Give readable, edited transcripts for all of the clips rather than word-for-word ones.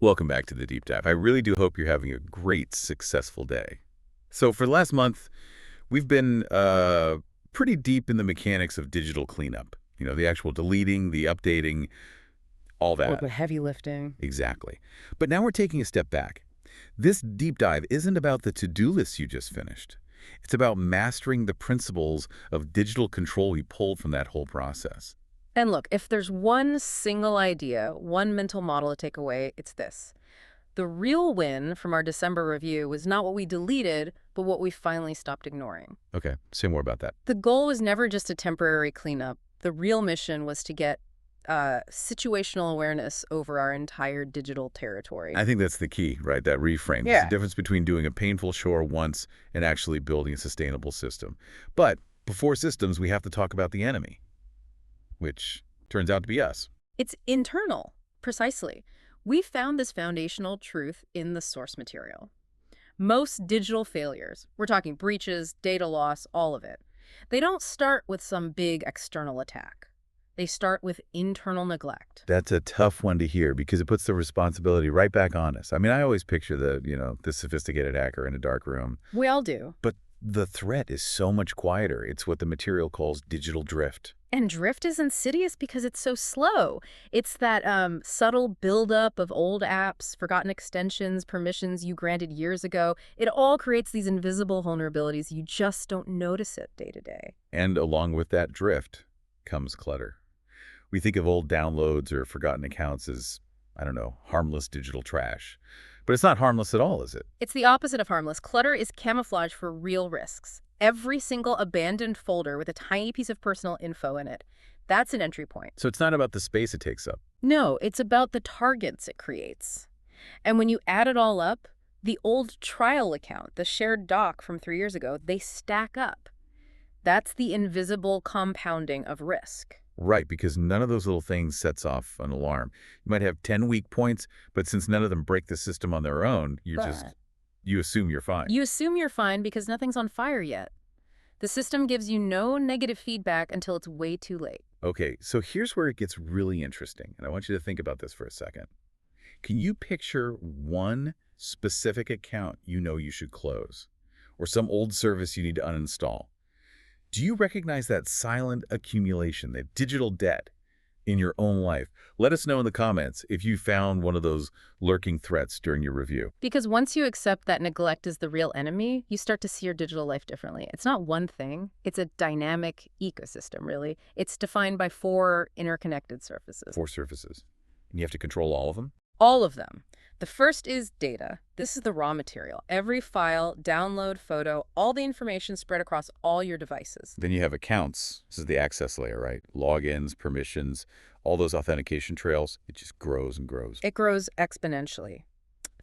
Welcome back to the Deep Dive. I really do hope you're having a great, successful day. So for the last month, we've been pretty deep in the mechanics of digital cleanup. You know, the actual deleting, the updating, all Oh, that. the heavy lifting. Exactly. But now we're taking a step back. This deep dive isn't about the to-do list you just finished. It's about mastering the principles of digital control we pulled from that whole process. And look, if there's one single idea, one mental model to take away, it's this. The real win from our December review was not what we deleted, but what we finally stopped ignoring. Okay, say more about that. The goal was never just a temporary cleanup. The real mission was to get situational awareness over our entire digital territory. I think that's the key, right? That reframe. There's Yeah. a difference between doing a painful chore once and actually building a sustainable system. But before systems, we have to talk about the enemy, which turns out to be us. It's internal, precisely. We found this foundational truth in the source material. Most digital failures, we're talking breaches, data loss, all of it, they don't start with some big external attack. They start with internal neglect. That's a tough one to hear because it puts the responsibility right back on us. I mean, I always picture the sophisticated hacker in a dark room. We all do. But the threat is so much quieter. It's what the material calls digital drift. And drift is insidious because it's so slow. It's that subtle buildup of old apps, forgotten extensions, permissions you granted years ago. It all creates these invisible vulnerabilities. You just don't notice it day to day. And along with that drift comes clutter. We think of old downloads or forgotten accounts as, I don't know, harmless digital trash. But it's not harmless at all, is it? It's the opposite of harmless. Clutter is camouflage for real risks. Every single abandoned folder with a tiny piece of personal info in it, that's an entry point. So it's not about the space it takes up. No, it's about the targets it creates. And when you add it all up, the old trial account, the shared doc from 3 years ago, they stack up. That's the invisible compounding of risk. Right, because none of those little things sets off an alarm. You might have 10 weak points, but since none of them break the system on their own, you assume you're fine. You assume you're fine because nothing's on fire yet. The system gives you no negative feedback until it's way too late. Okay, so here's where it gets really interesting, and I want you to think about this for a second. Can you picture one specific account you know you should close, or some old service you need to uninstall? Do you recognize that silent accumulation, that digital debt in your own life? Let us know in the comments if you found one of those lurking threats during your review. Because once you accept that neglect is the real enemy, you start to see your digital life differently. It's not one thing. It's a dynamic ecosystem, really. It's defined by 4 interconnected surfaces. 4 surfaces. And you have to control all of them? All of them. The first is data. This is the raw material. Every file, download, photo, all the information spread across all your devices. Then you have accounts. This is the access layer, right? Logins, permissions, all those authentication trails. It just grows and grows. It grows exponentially.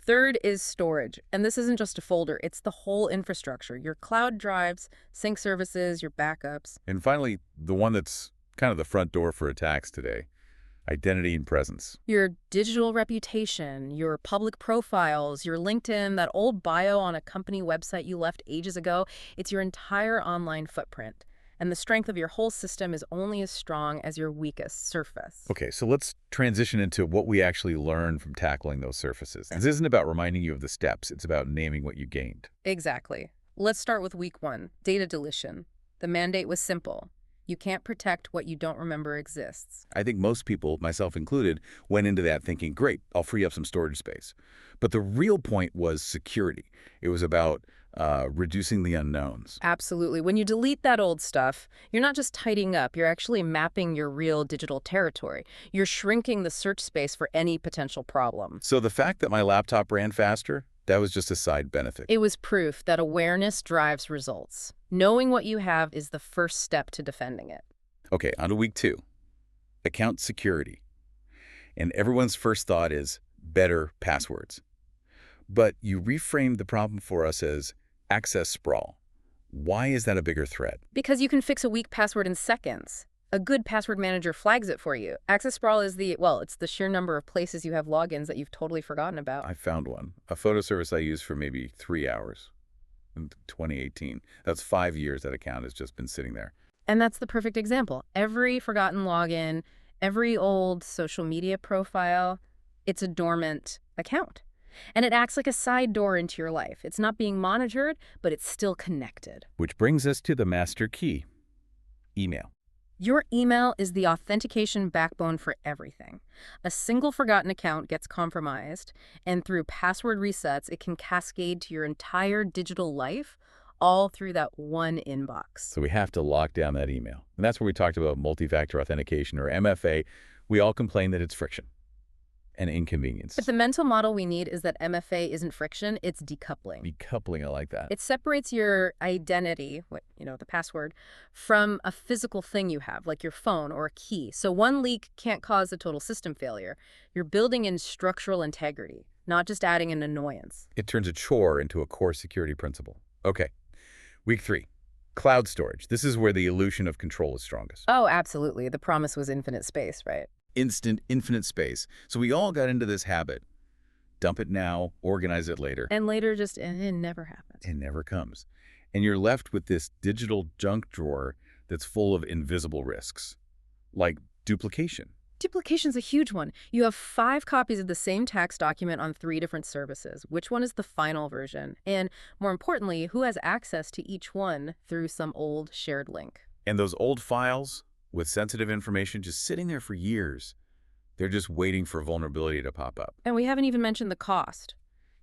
Third is storage. And this isn't just a folder. It's the whole infrastructure. Your cloud drives, sync services, your backups. And finally, the one that's kind of the front door for attacks today. Identity and presence. Your digital reputation, your public profiles, your LinkedIn, that old bio on a company website you left ages ago, it's your entire online footprint. And the strength of your whole system is only as strong as your weakest surface. Okay, so let's transition into what we actually learned from tackling those surfaces. This isn't about reminding you of the steps. It's about naming what you gained. Exactly. Let's start with week 1, data deletion. The mandate was simple. You can't protect what you don't remember exists. I think most people, myself included, went into that thinking, great, I'll free up some storage space. But the real point was security. It was about reducing the unknowns. Absolutely. When you delete that old stuff, you're not just tidying up, you're actually mapping your real digital territory. You're shrinking the search space for any potential problem. So the fact that my laptop ran faster, that was just a side benefit. It was proof that awareness drives results. Knowing what you have is the first step to defending it. Okay, on to week 2. Account security. And everyone's first thought is better passwords. But you reframed the problem for us as access sprawl. Why is that a bigger threat? Because you can fix a weak password in seconds. A good password manager flags it for you. Access sprawl is it's the sheer number of places you have logins that you've totally forgotten about. I found one. A photo service I used for maybe 3 hours in 2018. That's 5 years that account has just been sitting there. And that's the perfect example. Every forgotten login, every old social media profile, It's a dormant account. And it acts like a side door into your life. It's not being monitored, but it's still connected. Which brings us to the master key, email. Your email is the authentication backbone for everything. A single forgotten account gets compromised, and through password resets, it can cascade to your entire digital life, all through that one inbox. So we have to lock down that email. And that's where we talked about multi-factor authentication, or MFA. We all complain that it's friction and inconvenience. But the mental model we need is that MFA isn't friction, it's decoupling. Decoupling, I like that. It separates your identity, the password, from a physical thing you have, like your phone or a key. So one leak can't cause a total system failure. You're building in structural integrity, not just adding an annoyance. It turns a chore into a core security principle. Okay. Week 3, cloud storage. This is where the illusion of control is strongest. Oh, absolutely. The promise was infinite space, right? Instant, infinite space. So we all got into this habit. Dump it now, organize it later. And later it never happens. It never comes. And you're left with this digital junk drawer that's full of invisible risks, like duplication. Duplication's a huge one. You have 5 copies of the same tax document on 3 different services. Which one is the final version? And more importantly, who has access to each one through some old shared link? And those old files with sensitive information just sitting there for years. They're just waiting for vulnerability to pop up. And we haven't even mentioned the cost.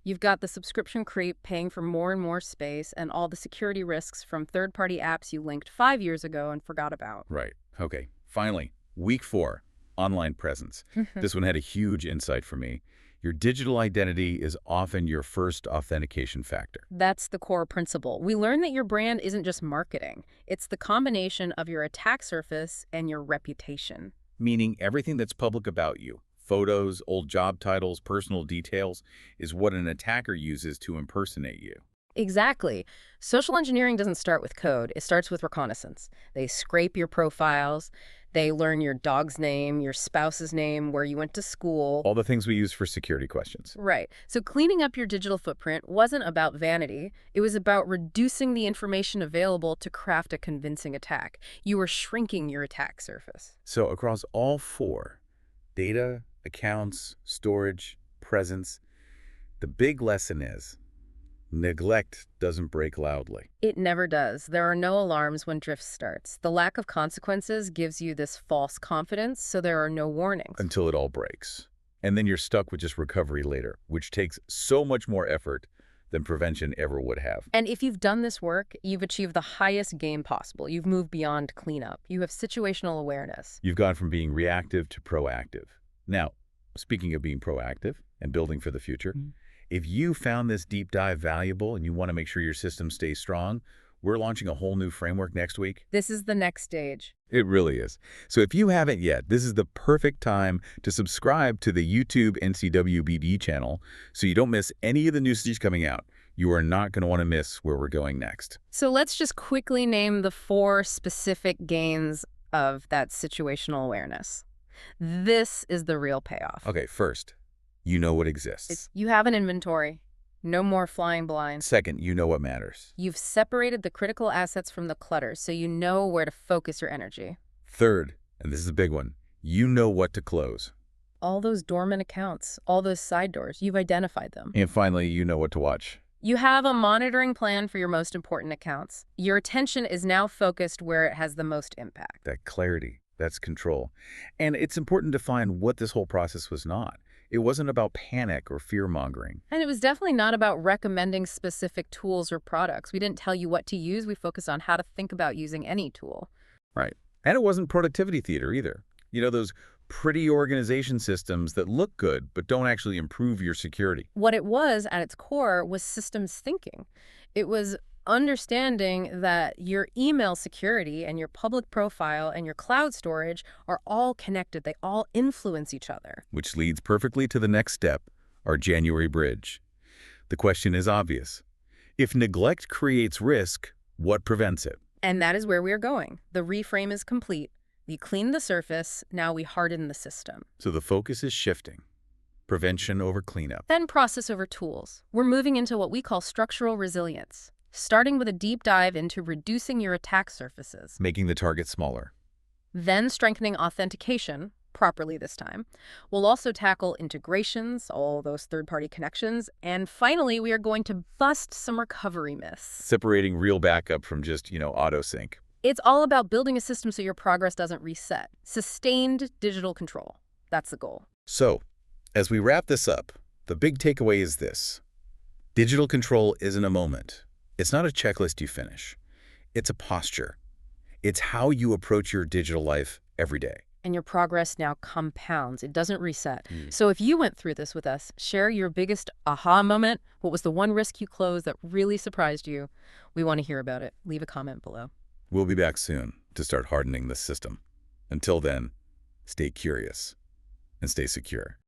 You've got the subscription creep paying for more and more space and all the security risks from third-party apps you linked 5 years ago and forgot about. Right. Okay. Finally, week 4, online presence. This one had a huge insight for me. Your digital identity is often your first authentication factor. That's the core principle. We learned that your brand isn't just marketing. It's the combination of your attack surface and your reputation. Meaning everything that's public about you, photos, old job titles, personal details, is what an attacker uses to impersonate you. Exactly. Social engineering doesn't start with code. It starts with reconnaissance. They scrape your profiles. They learn your dog's name, your spouse's name, where you went to school. All the things we use for security questions. Right. So cleaning up your digital footprint wasn't about vanity. It was about reducing the information available to craft a convincing attack. You were shrinking your attack surface. So across all 4, data, accounts, storage, presence, the big lesson is neglect doesn't break loudly. It never does. There are no alarms when drift starts. The lack of consequences gives you this false confidence, so there are no warnings. Until it all breaks. And then you're stuck with just recovery later, which takes so much more effort than prevention ever would have. And if you've done this work, you've achieved the highest game possible. You've moved beyond cleanup. You have situational awareness. You've gone from being reactive to proactive. Now, speaking of being proactive and building for the future, if you found this deep dive valuable and you want to make sure your system stays strong, we're launching a whole new framework next week. This is the next stage. It really is. So if you haven't yet, this is the perfect time to subscribe to the YouTube NCWEBDEV channel so you don't miss any of the new series coming out. You are not going to want to miss where we're going next. So let's just quickly name the 4 specific gains of that situational awareness. This is the real payoff. Okay, first, you know what exists. You have an inventory. No more flying blind. Second, you know what matters. You've separated the critical assets from the clutter, so you know where to focus your energy. Third, and this is a big one, you know what to close. All those dormant accounts, all those side doors, you've identified them. And finally, you know what to watch. You have a monitoring plan for your most important accounts. Your attention is now focused where it has the most impact. That clarity, that's control. And it's important to find what this whole process was not. It wasn't about panic or fear-mongering. And it was definitely not about recommending specific tools or products. We didn't tell you what to use. We focused on how to think about using any tool. Right. And it wasn't productivity theater either. You know, those pretty organization systems that look good but don't actually improve your security. What it was at its core was systems thinking. It was understanding that your email security and your public profile and your cloud storage are all connected. They all influence each other. Which leads perfectly to the next step, our January bridge. The question is obvious. If neglect creates risk, what prevents it? And that is where we are going. The reframe is complete. We cleaned the surface, now we harden the system. So the focus is shifting. Prevention over cleanup. Then process over tools. We're moving into what we call structural resilience, starting with a deep dive into reducing your attack surfaces. Making the target smaller. Then strengthening authentication, properly this time. We'll also tackle integrations, all those third-party connections, and finally, we are going to bust some recovery myths. Separating real backup from just, auto sync. It's all about building a system so your progress doesn't reset. Sustained digital control. That's the goal. So, as we wrap this up, the big takeaway is this. Digital control isn't a moment. It's not a checklist you finish. It's a posture. It's how you approach your digital life every day. And your progress now compounds. It doesn't reset. So if you went through this with us, share your biggest aha moment. What was the one risk you closed that really surprised you? We want to hear about it. Leave a comment below. We'll be back soon to start hardening this system. Until then, stay curious and stay secure.